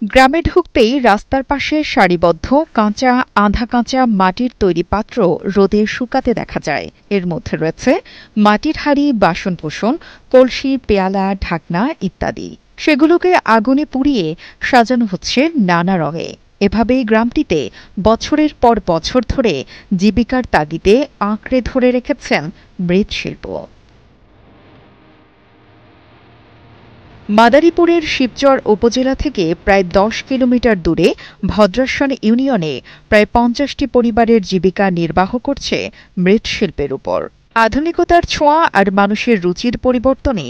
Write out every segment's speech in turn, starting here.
গ্রামে ঢুকতেই রাস্তার পাশে সারিবদ্ধ কাঁচা আধা কাঁচা মাটির তৈরি পাত্র রোদে শুকাতে দেখা যায়। এর মধ্যে রয়েছে মাটির হাঁড়ি, বাসনকোসন, কলসি, পেয়ালা, ঢাকনা ইত্যাদি। সেগুলোকে আগুনে পুড়িয়ে সাজানো হচ্ছে নানা রঙে। এভাবেই গ্রামটিতে বছরের পর বছর ধরে জীবিকার তাগিদে আঁকড়ে ধরে রেখেছেন মৃৎশিল্প। মাদারীপুরের শিবচর উপজেলা থেকে প্রায় ১০ কিলোমিটার দূরে ভদ্রাসন ইউনিয়নে প্রায় ৫০টি পরিবারের জীবিকা নির্বাহ করছে মৃৎশিল্পের উপর। আধুনিকতার ছোঁয়া আর মানুষের রুচির পরিবর্তনে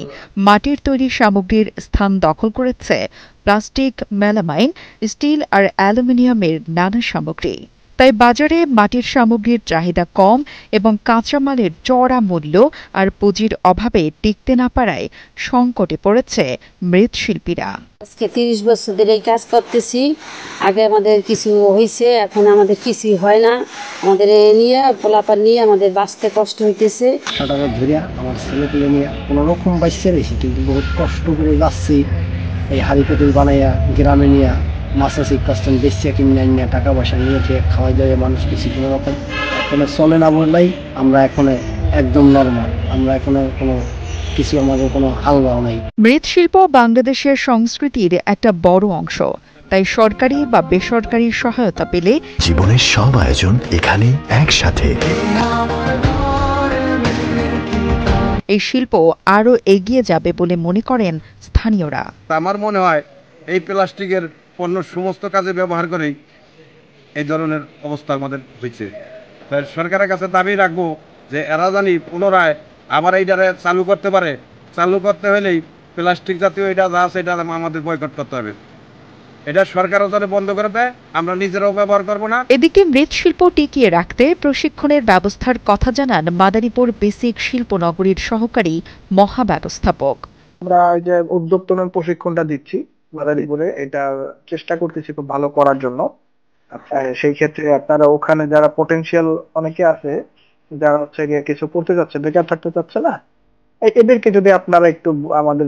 মাটির তৈরি সামগ্রীর স্থান দখল করেছে প্লাস্টিক, মেলামাইন, স্টিল আর অ্যালুমিনিয়ামের নানা সামগ্রী। তাই বাজারে মাটির সামগ্রীর চাহিদা কম এবং কাঁচামালের চড়া মূল্য আর পুঁজির অভাবে টিকতে না পারায় সংকটে পড়েছে মৃৎশিল্পীরা। আজকে ৩০ বছর ধরে এই কাজ করতেছি। আগে আমাদের কিছু হয়েছে, এখন আমাদের কিছুই হয় না। আমাদের নিয়ে পোলাপান নিয়ে আমাদের বাঁচতে কষ্ট হইতেছে। সাঁটাটা ধরিয়া আমার ছেলে পেলে নিয়ে কোনো রকম বাঁচতে রয়েছে, কিন্তু বহুত কষ্ট করে যাচ্ছি। এই হাড়ি পেটুল বানাইয়া গ্রামে নিয়ে মাছাছি কাস্টম বেশি কিনে নিয়ে টাকা পয়সা নিয়ে খাওয়া যায় মানুষ কিছু কোনো রকম এখন চলে না বললেই আমরা এখন একদম নর্মাল। আমরা এখন কোনো কিছু আমাদের কোনো হালগাও নাই। মৃৎশিল্প বাংলাদেশের সংস্কৃতির একটা বড় অংশ। তাই সরকারি বা বেসরকারি সহায়তা পেলে জীবনের সব আয়োজন এখানে একসাথে। এই শিল্প আরও এগিয়ে যাবে বলে মনে করেন স্থানীয়রা। আমার মনে হয় এই প্লাস্টিকের পণ্য সমস্ত কাজে ব্যবহার করেই এই ধরনের অবস্থা আমাদের হয়েছে। তাই সরকারের কাছে দাবি রাখবো যে এরা জানি পুনরায় আবার এইটারে চালু করতে পারে। চালু করতে হলেই প্লাস্টিক জাতীয় এটা যা আছে এটা আমাদের বয়কট করতে হবে। এটা সরকারও যাতে বন্ধ করে দেয়, আমরা নিজেরাও ব্যবহার করবো না। এদিকে মৃৎশিল্প টিকিয়ে রাখতে প্রশিক্ষণের ব্যবস্থার কথা জানান মাদারীপুর বেসিক শিল্প নগরীর সহকারী মহাব্যবস্থাপক। আমরা যে উদ্যোক্তনের প্রশিক্ষণটা দিচ্ছি মাদারীপুরে, এটা চেষ্টা করতেছি খুব ভালো করার জন্য। সেই ক্ষেত্রে আপনারা ওখানে যারা পটেনশিয়াল অনেকে আছে, যারা হচ্ছে গিয়ে কিছু করতে চাচ্ছে, বেকার থাকতে চাচ্ছে না, এদেরকে যদি আপনারা একটু আমাদের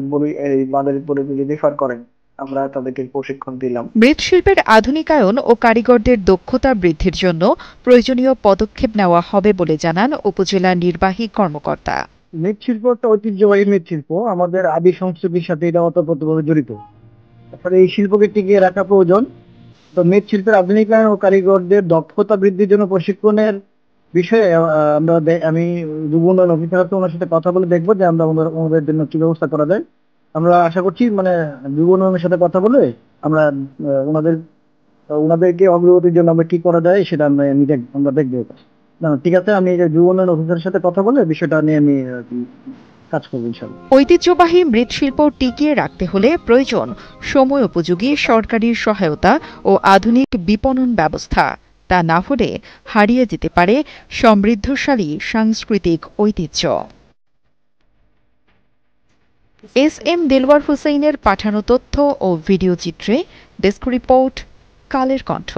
এই মাদারীপুরে যদি রেফার করেন, আমরা তাদেরকে প্রশিক্ষণ দিলাম। মৃৎশিল্পের আধুনিকায়ন ও কারিগরদের দক্ষতা বৃদ্ধির জন্য প্রয়োজনীয় পদক্ষেপ নেওয়া হবে বলে জানান উপজেলা নির্বাহী কর্মকর্তা। মৃৎশিল্প একটা ঐতিহ্যবাহী মৃৎশিল্প, আমাদের আদি সংস্কৃতির সাথে এটা ওতপ্রোতভাবে জড়িত। তারপরে এই শিল্পকে টিকিয়ে রাখা প্রয়োজন। তো মৃৎশিল্পের আধুনিকায়ন ও কারিগরদের দক্ষতা বৃদ্ধির জন্য প্রশিক্ষণের বিষয়ে আমি যুব উন্নয়ন অফিসার ওনার সাথে কথা বলে দেখবো যে আমরা ওনাদের জন্য কি ব্যবস্থা করা যায়। আমরা আশা করছি যুব উন্নয়নের সাথে কথা বলে আমরা ওনাদেরকে অগ্রগতির জন্য আমরা কি করা যায় সেটা আমরা দেখবো। ঠিক আছে, আমি যুব উন্নয়ন অফিসারের সাথে কথা বলে বিষয়টা নিয়ে আমি কাজ করবো ইনশাআল্লাহ। ঐতিহ্যবাহী মৃৎশিল্প টিকিয়ে রাখতে হলে প্রয়োজন সময় উপযোগী সরকারি সহায়তা ও আধুনিক বিপণন ব্যবস্থা। তা না হলে হারিয়ে যেতে পারে সমৃদ্ধশালী সাংস্কৃতিক ঐতিহ্য। এস.এম. দেলওয়ার হুসাইনের পাঠানো তথ্য ও ভিডিও চিত্রে ডেস্ক রিপোর্ট, কালের কণ্ঠ।